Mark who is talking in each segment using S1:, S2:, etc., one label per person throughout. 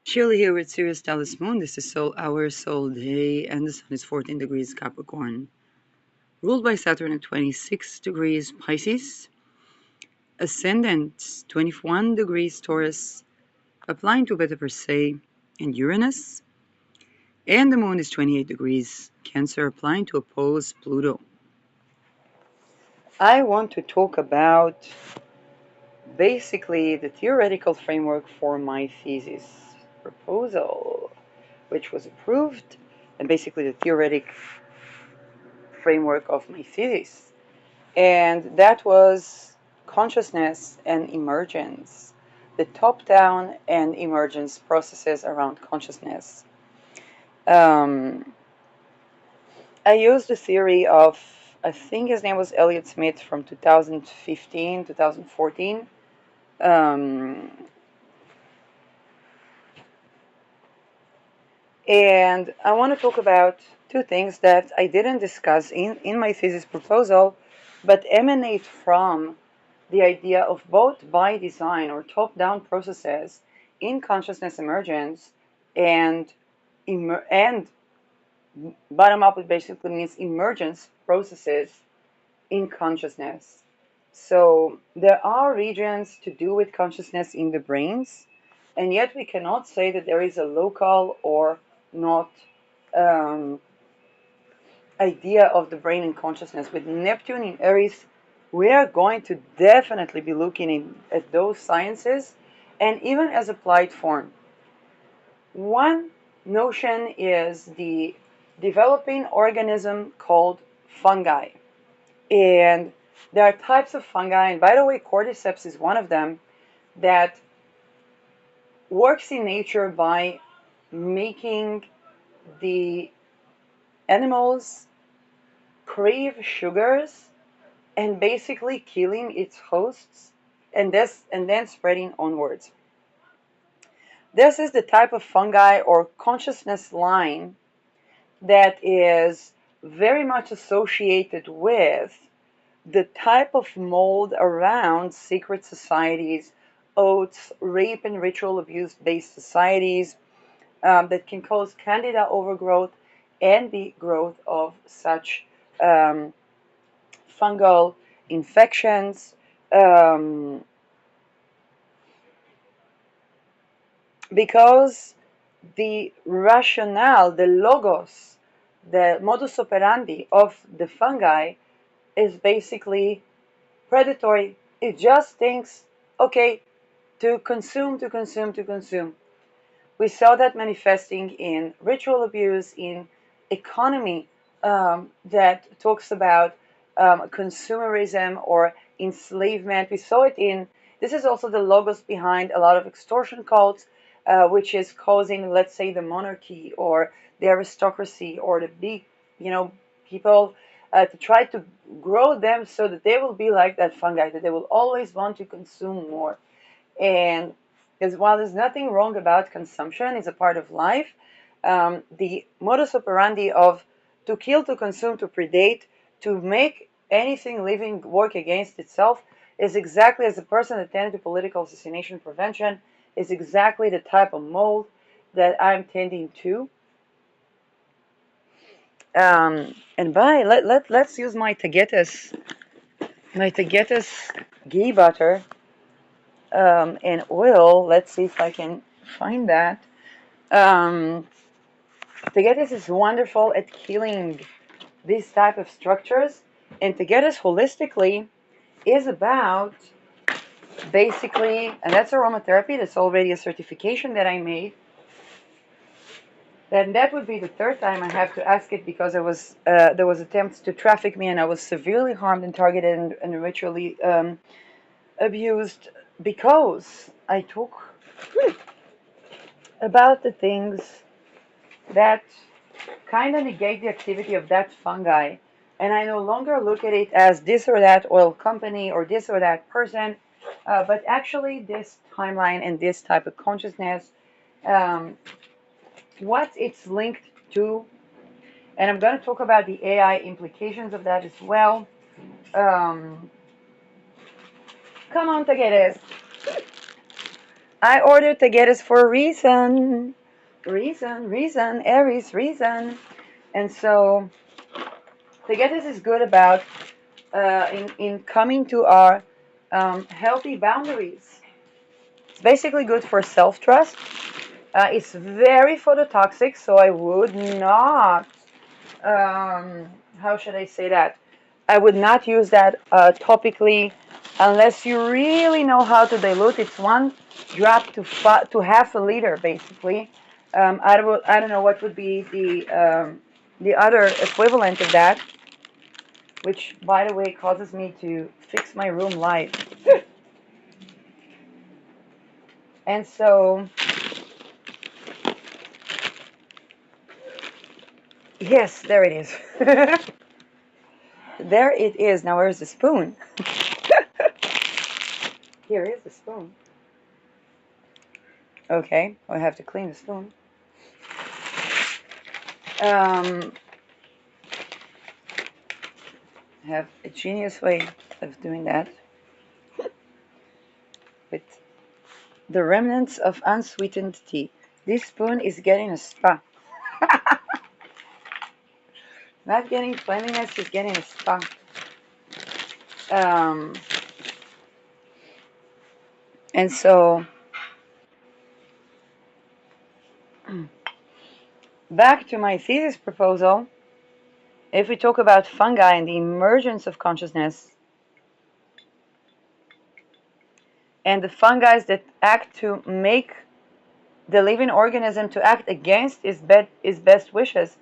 S1: Shirley here with siriustalesmoon. This is Soul Hour, Soul Day, and the Sun is 14 degrees Capricorn. Ruled by Saturn at 26 degrees Pisces. Ascendant 21 degrees Taurus, applying to Beta Persei and Uranus. And the Moon is 28 degrees Cancer, applying to oppose Pluto. I want to talk about basically the theoretical framework for my thesis proposal, which was approved, and basically the theoretic framework of my thesis. And that was consciousness and emergence, the top-down and emergence processes around consciousness. I used the theory of, I think his name was Elliot Smith from 2015, 2014. And I want to talk about two things that I didn't discuss in my thesis proposal, but emanate from the idea of both by design or top-down processes in consciousness emergence and bottom-up, it basically means emergence processes in consciousness. So there are regions to do with consciousness in the brains, and yet we cannot say that there is a local or not idea of the brain and consciousness. With Neptune in Aries, we are going to definitely be looking at those sciences, and even as applied form. One notion is the developing organism called fungi. And there are types of fungi, and by the way, cordyceps is one of them, that works in nature by making the animals crave sugars and basically killing its hosts and then spreading onwards. This is the type of fungi or consciousness line that is very much associated with the type of mold around secret societies, oaths, rape and ritual abuse-based societies that can cause candida overgrowth and the growth of such fungal infections. Because the rationale, the logos, the modus operandi of the fungi is basically predatory. It just thinks, okay, to consume, to consume, to consume. We saw that manifesting in ritual abuse, in economy that talks about consumerism or enslavement. We saw it in, this is also the logos behind a lot of extortion cults, which is causing, let's say, the monarchy or the aristocracy or the big, people to try to grow them so that they will be like that fungi, that they will always want to consume more. And while there's nothing wrong about consumption, it's a part of life, the modus operandi of to kill, to consume, to predate, to make anything living work against itself is exactly, as a person attending to political assassination prevention, is exactly the type of mold that I'm tending to. And let's use my tagetes ghee butter and oil. Let's see if I can find that. Tagetes is wonderful at killing these type of structures, and tagetes holistically is about basically, and that's aromatherapy. That's already a certification that I made. Then that would be the third time I have to ask it, because there was attempts to traffic me, and I was severely harmed and targeted and ritually abused because I talk about the things that kind of negate the activity of that fungi, and I no longer look at it as this or that oil company or this or that person, but actually this timeline and this type of consciousness, what it's linked to. And I'm going to talk about the AI implications of that as well. Come on, Tagetes. I ordered tagetes for a reason. Reason, Aries, reason. And so tagetes is good about in coming to our healthy boundaries. It's basically good for self-trust. It's very phototoxic, so I would not, how should I say that? I would not use that topically unless you really know how to dilute. It's 1 drop to half a liter, basically. I don't know what would be the other equivalent of that, which, by the way, causes me to fix my room light. And so, yes, there it is. There it is. Now, where's the spoon? Here is the spoon. Okay, I have to clean the spoon. I have a genius way of doing that with the remnants of unsweetened tea. This spoon is getting a spa. Not getting cleanliness, she's getting a spa. Um, and so, back to my thesis proposal, if we talk about fungi and the emergence of consciousness, and the fungi that act to make the living organism to act against its best wishes.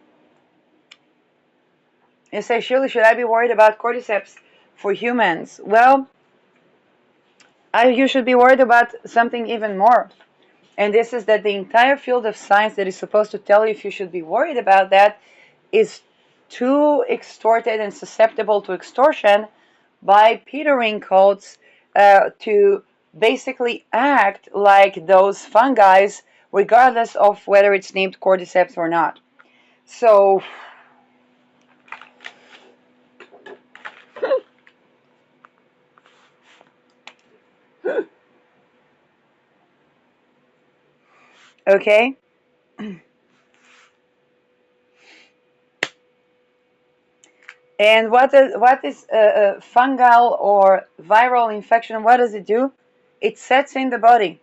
S1: You say, surely, should I be worried about cordyceps for humans? Well, you should be worried about something even more. And this is that the entire field of science that is supposed to tell you if you should be worried about that is too extorted and susceptible to extortion by petering coats to basically act like those fungi, regardless of whether it's named cordyceps or not. So, okay. And what is fungal or viral infection? What does it do? It sets in the body.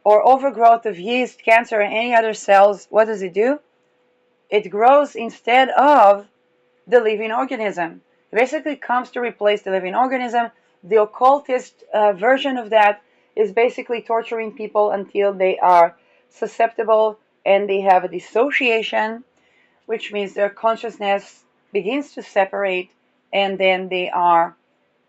S1: Or overgrowth of yeast, cancer, and any other cells. What does it do? It grows instead of the living organism. It basically comes to replace the living organism. The occultist version of that is basically torturing people until they are susceptible and they have a dissociation, which means their consciousness begins to separate, and then they are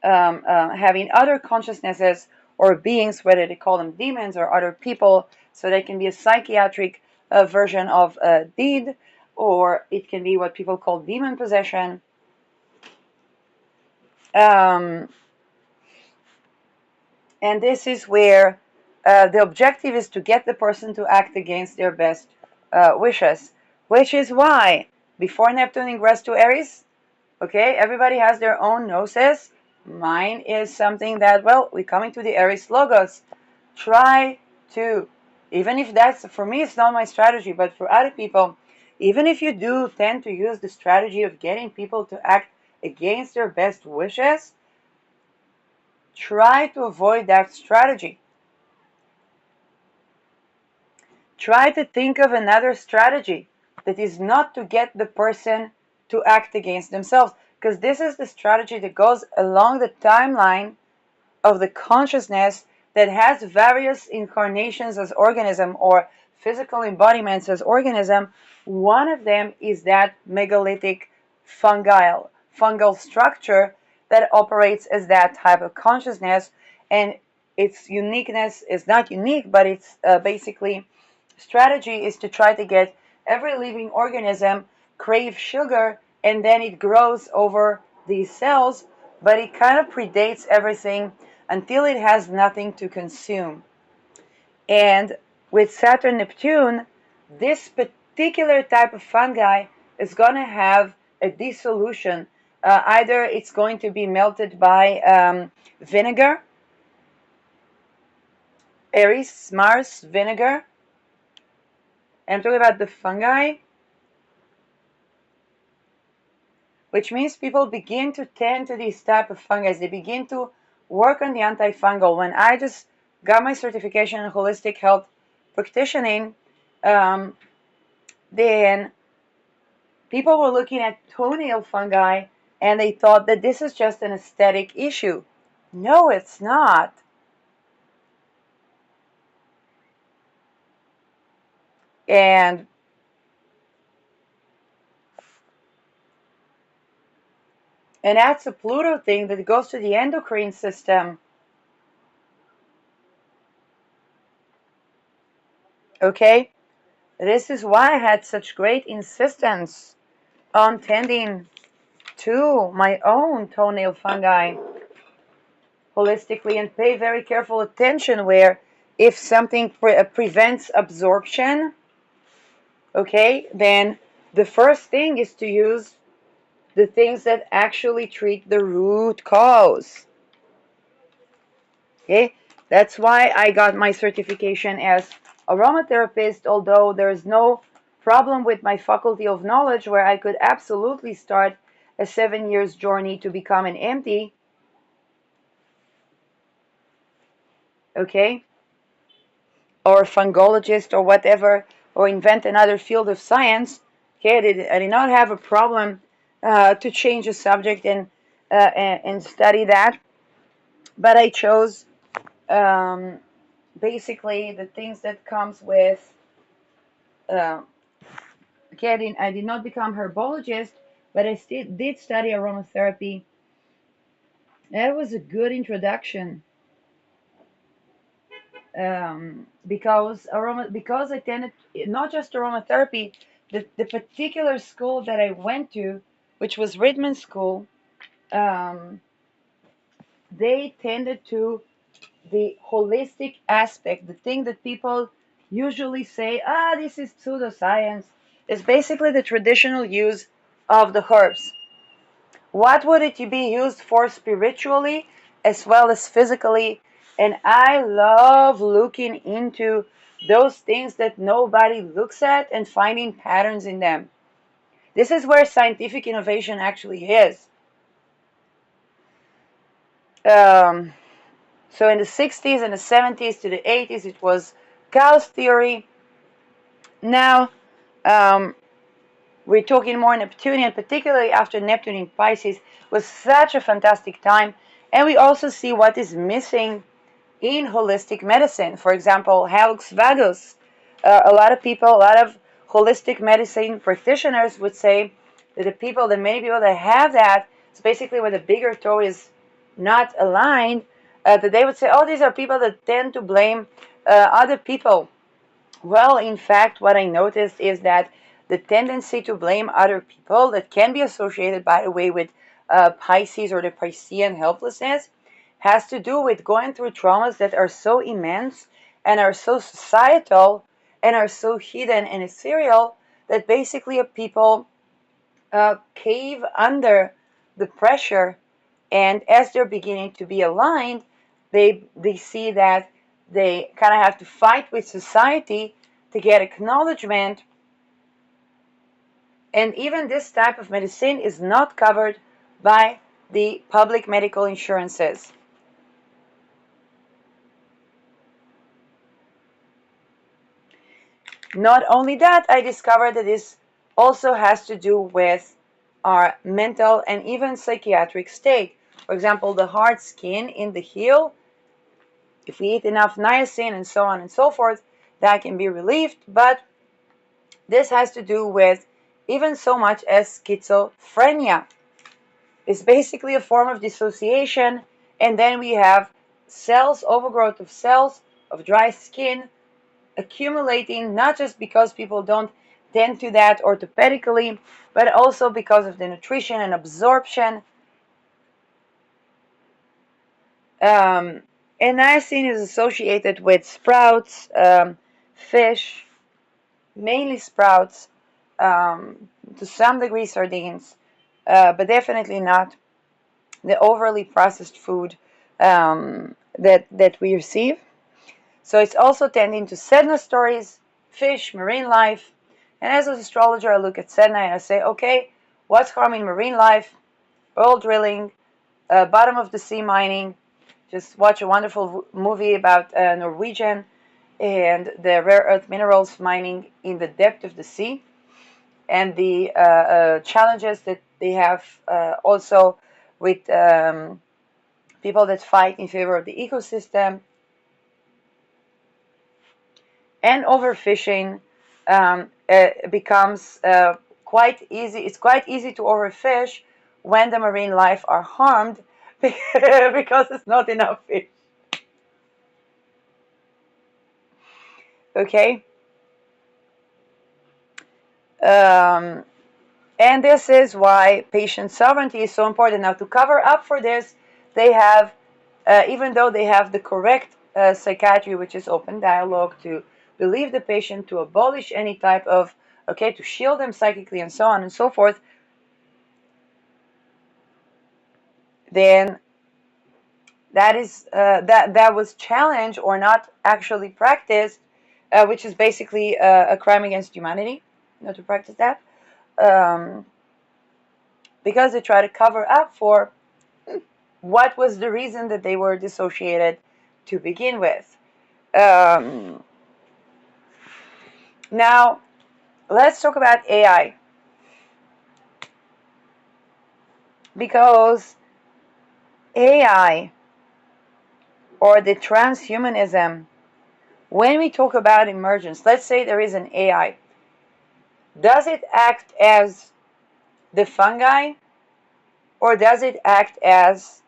S1: having other consciousnesses or beings, whether they call them demons or other people. So they can be a psychiatric version of a deed, or it can be what people call demon possession. And this is where the objective is to get the person to act against their best wishes, which is why before Neptune ingress to Aries, okay, everybody has their own gnosis. Mine is something that, well, we're coming to the Aries logos. Try to, even if that's, for me, it's not my strategy, but for other people, even if you do tend to use the strategy of getting people to act against their best wishes, try to avoid that strategy. Try to think of another strategy that is not to get the person to act against themselves, because this is the strategy that goes along the timeline of the consciousness that has various incarnations as organism or physical embodiments as organism. One of them is that megalithic fungal structure that operates as that type of consciousness, and its uniqueness is not unique, but it's basically strategy is to try to get every living organism crave sugar, and then it grows over these cells, but it kind of predates everything until it has nothing to consume. And with Saturn Neptune, this particular type of fungi is going to have a dissolution. Either it's going to be melted by vinegar, Eris, Mars, vinegar. And I'm talking about the fungi, which means people begin to tend to these type of fungi. They begin to work on the antifungal. When I just got my certification in holistic health practitioning, um, then people were looking at toenail fungi and they thought that this is just an aesthetic issue. No, it's not. And that's a Pluto thing that goes to the endocrine system. Okay? This is why I had such great insistence on tending to my own toenail fungi holistically and pay very careful attention where if something prevents absorption, okay, then the first thing is to use the things that actually treat the root cause. Okay, that's why I got my certification as aromatherapist, although there's no problem with my faculty of knowledge where I could absolutely start a 7 years journey to become an MD. Okay, or a fungologist or whatever, or invent another field of science. Okay, I did not have a problem to change a subject and study that, but I chose um, basically the things that comes with. Okay, I did not become herbologist, but I still did study aromatherapy. That was a good introduction because I tended not just aromatherapy, the particular school that I went to, which was Ridman School, um, they tended to the holistic aspect, the thing that people usually say, this is pseudoscience, is basically the traditional use of the herbs. What would it be used for spiritually as well as physically? And I love looking into those things that nobody looks at and finding patterns in them. This is where scientific innovation actually is. Um, so in the 60s and the 70s to the 80s, it was chaos theory. Now, um, we're talking more Neptunian, particularly after Neptune in Pisces was such a fantastic time. And we also see what is missing in holistic medicine. For example, hallux valgus. A lot of people, a lot of holistic medicine practitioners would say that the many people that have that, it's basically where the bigger toe is not aligned, that they would say, oh, these are people that tend to blame other people. Well, in fact, what I noticed is that the tendency to blame other people that can be associated, by the way, with Pisces or the Piscean helplessness has to do with going through traumas that are so immense and are so societal and are so hidden and ethereal that basically people cave under the pressure, and as they're beginning to be aligned, they see that they kind of have to fight with society to get acknowledgement. And even this type of medicine is not covered by the public medical insurances. Not only that, I discovered that this also has to do with our mental and even psychiatric state. For example, the hard skin in the heel, if we eat enough niacin and so on and so forth, that can be relieved. But this has to do with even so much as schizophrenia. It's basically a form of dissociation, and then we have cells, overgrowth of cells, of dry skin, accumulating not just because people don't tend to that orthopedically, but also because of the nutrition and absorption. And niacin is associated with sprouts, fish, mainly sprouts, to some degree sardines, but definitely not the overly processed food that we receive. So it's also tending to Sedna stories, fish, marine life. And as an astrologer, I look at Sedna and I say, okay, what's harming marine life? Oil drilling, bottom of the sea mining. Just watch a wonderful movie about Norwegian and the rare earth minerals mining in the depth of the sea, and the challenges that they have also with people that fight in favor of the ecosystem, and overfishing becomes quite easy. It's quite easy to overfish when the marine life are harmed because it's not enough fish. Okay. Um, and this is why patient sovereignty is so important. Now, to cover up for this, they have, even though they have the correct psychiatry, which is open dialogue, to believe the patient, to abolish any type of, okay, to shield them psychically and so on and so forth, then that was challenged or not actually practiced, which is basically a crime against humanity, not to practice that, because they try to cover up for what was the reason that they were dissociated to begin with. Now, let's talk about AI, because AI, or the transhumanism, when we talk about emergence, let's say there is an AI, does it act as the fungi, or does it act as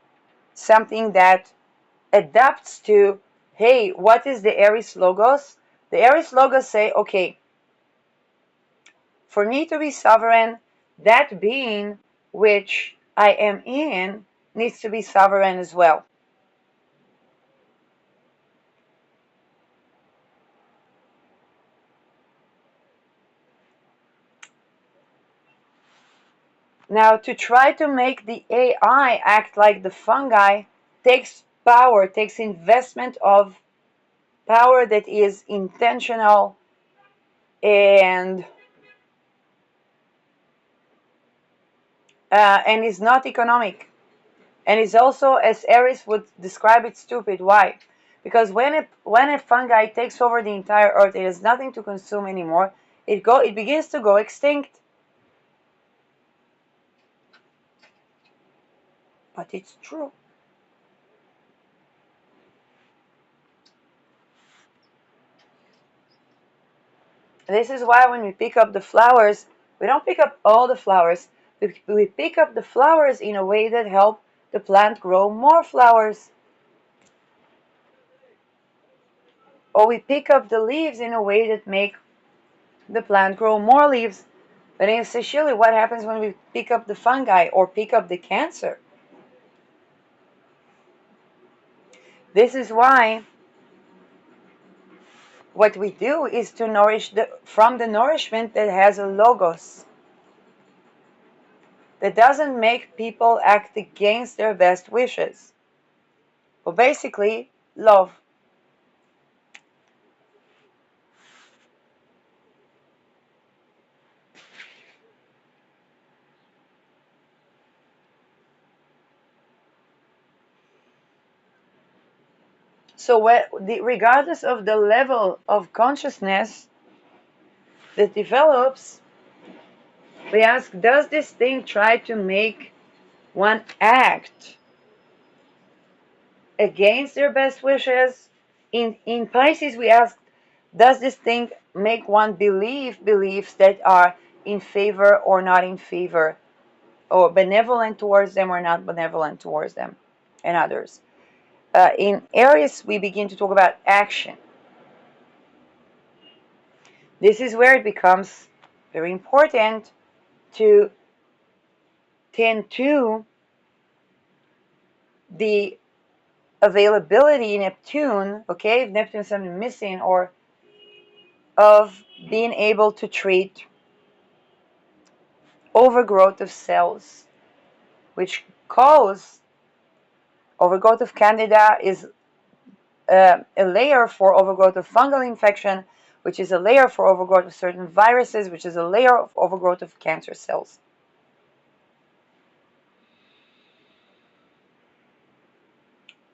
S1: something that adapts to, hey, what is the Aries Logos? The Aries Logos say, okay, for me to be sovereign, that being which I am in needs to be sovereign as well. Now, to try to make the AI act like the fungi takes power, takes investment of power that is intentional and is not economic. And is also, as Aries would describe it, stupid. Why? Because when a fungi takes over the entire earth, it has nothing to consume anymore. It begins to go extinct. But it's true. This is why when we pick up the flowers, we don't pick up all the flowers. We pick up the flowers in a way that help the plant grow more flowers. Or we pick up the leaves in a way that make the plant grow more leaves. But essentially, what happens when we pick up the fungi or pick up the cancer? This is why what we do is to nourish from the nourishment that has a logos, that doesn't make people act against their best wishes. Well, basically, love. So regardless of the level of consciousness that develops, we ask, does this thing try to make one act against their best wishes? In Pisces, we ask, does this thing make one believe beliefs that are in favor or not in favor, or benevolent towards them or not benevolent towards them and others? In Aries, we begin to talk about action. This is where it becomes very important to tend to the availability in Neptune, okay, if Neptune is something missing, or of being able to treat overgrowth of cells, which cause overgrowth of candida is a layer for overgrowth of fungal infection, which is a layer for overgrowth of certain viruses, which is a layer of overgrowth of cancer cells.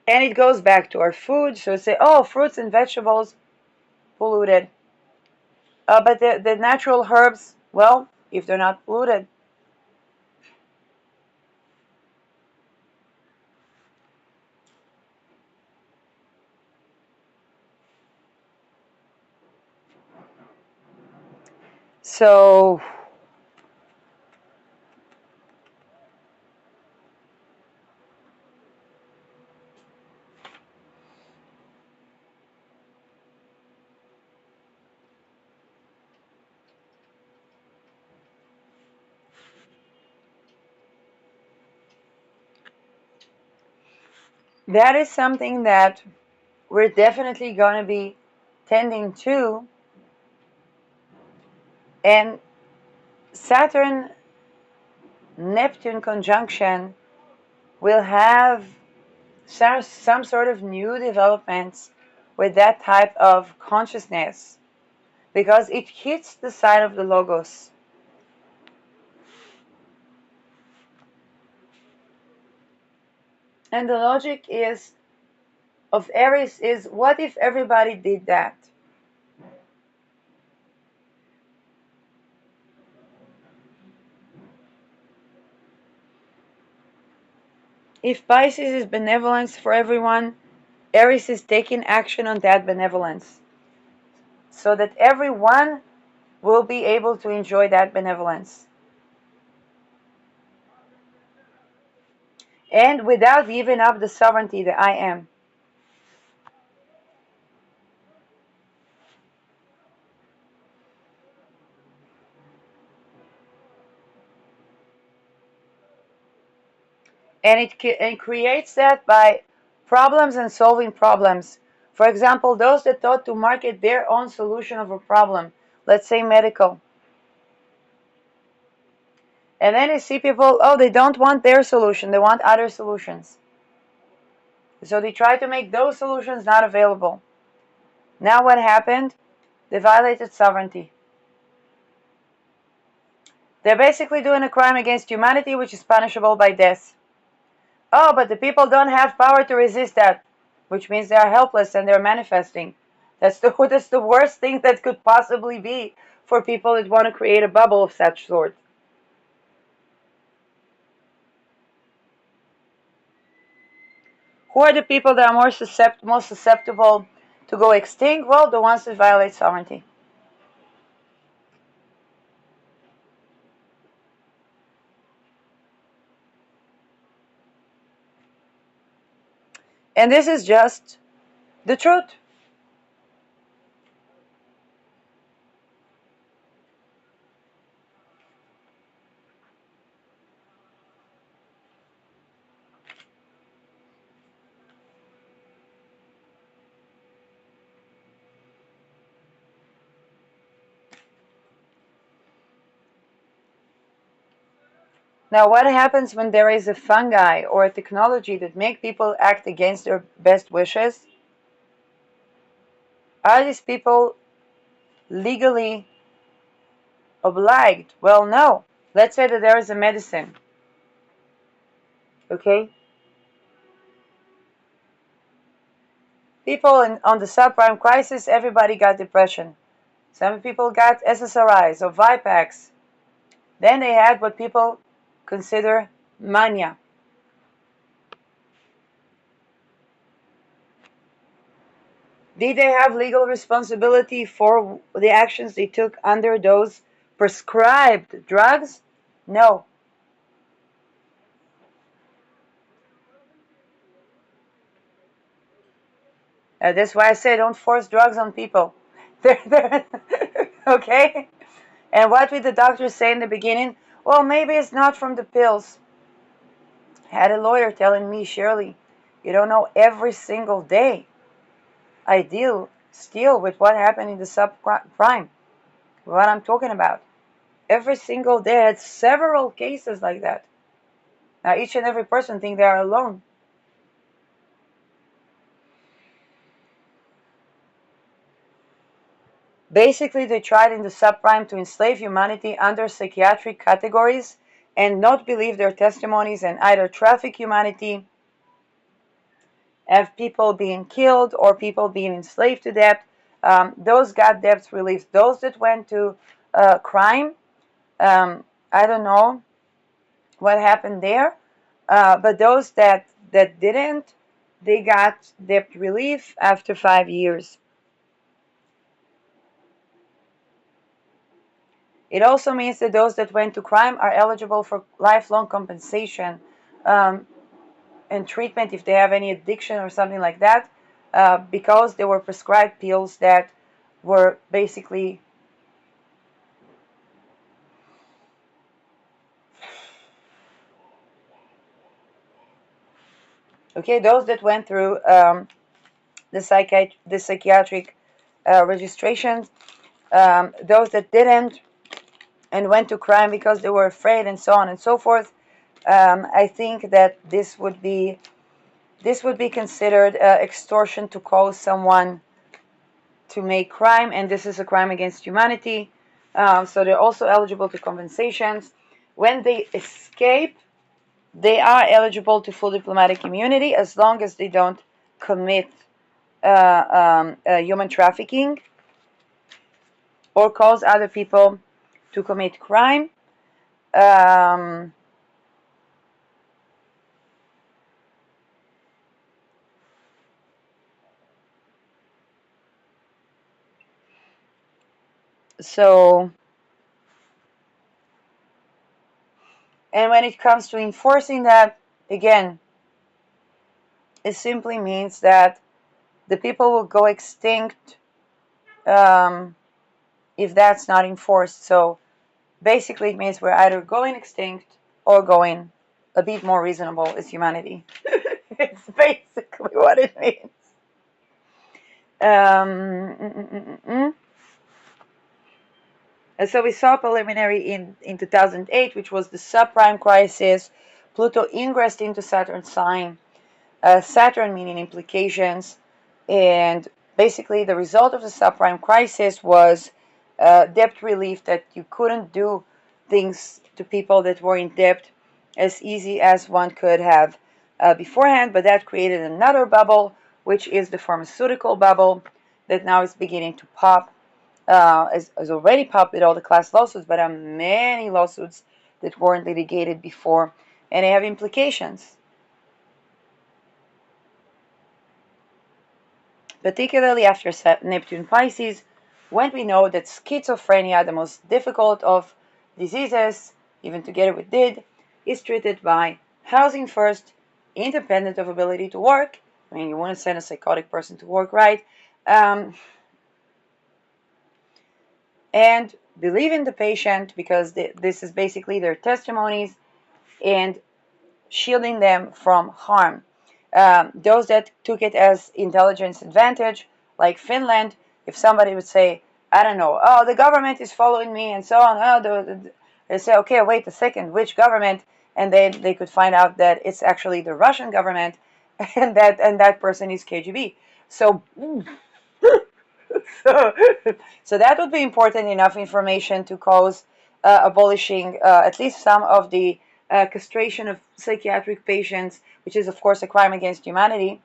S1: And it goes back to our food. So say, oh, fruits and vegetables, polluted. But the natural herbs, well, if they're not polluted. So that is something that we're definitely going to be tending to. And Saturn Neptune conjunction will have some sort of new developments with that type of consciousness, because it hits the side of the logos. And the logic is of Aries is, what if everybody did that? If Pisces is benevolence for everyone, Aries is taking action on that benevolence so that everyone will be able to enjoy that benevolence. And without giving up the sovereignty, the I am. And it creates that by problems and solving problems. For example, those that thought to market their own solution of a problem, let's say medical. And then you see people, oh, they don't want their solution, they want other solutions. So they try to make those solutions not available. Now what happened? They violated sovereignty. They're basically doing a crime against humanity, which is punishable by death. Oh, but the people don't have power to resist that, which means they are helpless and they're manifesting. That's the worst thing that could possibly be for people that want to create a bubble of such sort. Who are the people that are most susceptible to go extinct? Well, the ones that violate sovereignty. And this is just the truth. Now, what happens when there is a fungi or a technology that make people act against their best wishes? Are these people legally obliged? Well, no. Let's say that there is a medicine, okay? People on the subprime crisis, everybody got depression. Some people got SSRIs or Vipax. Then they had what people consider mania. Did they have legal responsibility for the actions they took under those prescribed drugs? No. That's why I say don't force drugs on people. Okay? And what did the doctor say in the beginning? Well, maybe it's not from the pills. I had a lawyer telling me, Shirley, you don't know, every single day I deal still with what happened in the subprime, what I'm talking about. Every single day I had several cases like that. Now each and every person think they are alone. Basically, they tried in the subprime to enslave humanity under psychiatric categories and not believe their testimonies and either traffic humanity, have people being killed or people being enslaved to debt. Those got debts released. Those that went to crime, I don't know what happened there, but those that didn't, they got debt relief after 5 years. It also means that those that went to crime are eligible for lifelong compensation and treatment if they have any addiction or something like that, because they were prescribed pills that were basically okay. Those that went through the psychiatric registrations, those that didn't and went to crime because they were afraid and so on and so forth. I think that this would be considered extortion to cause someone to make crime, and this is a crime against humanity. So they're also eligible to compensations. When they escape, they are eligible to full diplomatic immunity as long as they don't commit human trafficking or cause other people to commit crime. So, and when it comes to enforcing that, again, it simply means that the people will go extinct if that's not enforced. So basically it means we're either going extinct or going a bit more reasonable as humanity. It's basically what it means. And so we saw preliminary in 2008, which was the subprime crisis. Pluto ingressed into Saturn's sign. Saturn meaning implications. And basically the result of the subprime crisis was debt relief, that you couldn't do things to people that were in debt as easy as one could have beforehand, but that created another bubble, which is the pharmaceutical bubble that now is beginning to pop. Has already popped with all the class lawsuits, but there are many lawsuits that weren't litigated before, and they have implications. Particularly after Neptune Pisces, when we know that schizophrenia, the most difficult of diseases, even together with DID, is treated by housing first, independent of ability to work. I mean, you want to send a psychotic person to work, right? And believe in the patient, because this is basically their testimonies, and shielding them from harm. Those that took it as intelligence advantage, like Finland, if somebody would say, I don't know, oh, the government is following me and so on, they say, okay, wait a second, which government? And then they could find out that it's actually the Russian government, and that person is KGB. So so that would be important enough information to cause abolishing at least some of the castration of psychiatric patients, which is, of course, a crime against humanity,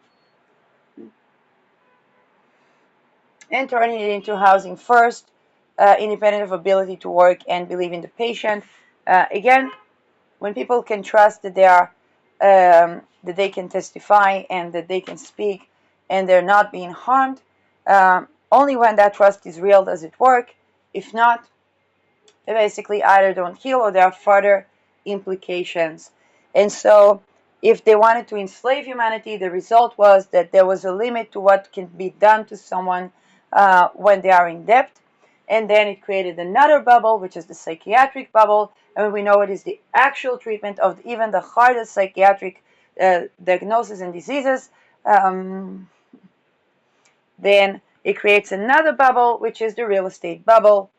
S1: and turning it into housing first, independent of ability to work, and believe in the patient. Again, when people can trust that that they can testify and that they can speak and they're not being harmed, only when that trust is real does it work. If not, they basically either don't heal or there are further implications. And so if they wanted to enslave humanity, the result was that there was a limit to what can be done to someone when they are in debt. And then it created another bubble, which is the psychiatric bubble. And we know it is the actual treatment of even the hardest psychiatric diagnoses and diseases. Then it creates another bubble, which is the real estate bubble.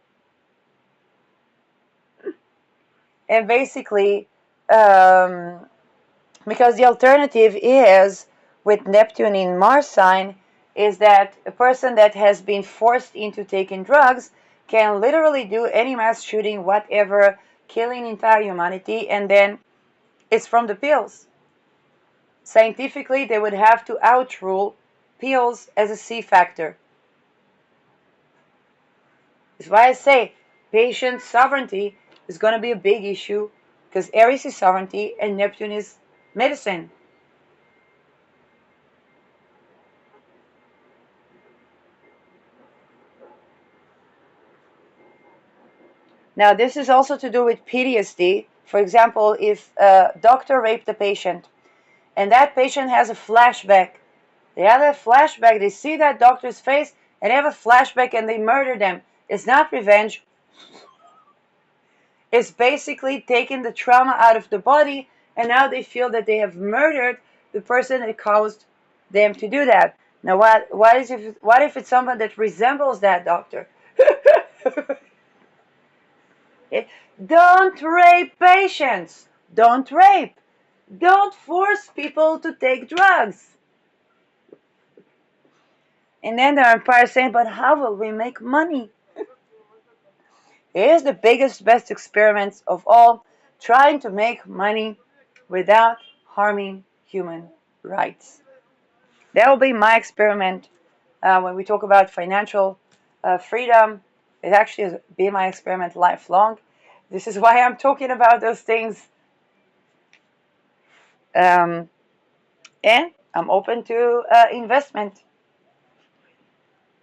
S1: And basically, because the alternative is, with Neptune in Mars sign, is that a person that has been forced into taking drugs can literally do any mass shooting, whatever, killing entire humanity, and then it's from the pills. Scientifically, they would have to outrule pills as a C factor. That's why I say patient sovereignty is going to be a big issue, because Aries is sovereignty and Neptune is medicine. Now, this is also to do with PTSD. For example, if a doctor raped a patient and that patient has a flashback, they have a flashback, they see that doctor's face and they have a flashback and they murder them. It's not revenge. It's basically taking the trauma out of the body, and now they feel that they have murdered the person that caused them to do that. Now, what if it's someone that resembles that doctor? Don't rape patients. Don't rape. Don't force people to take drugs. And then the empire saying, but how will we make money? Here's the biggest, best experiments of all, trying to make money without harming human rights. That will be my experiment when we talk about financial freedom. It actually has been my experiment lifelong. This is why I'm talking about those things. And I'm open to investment.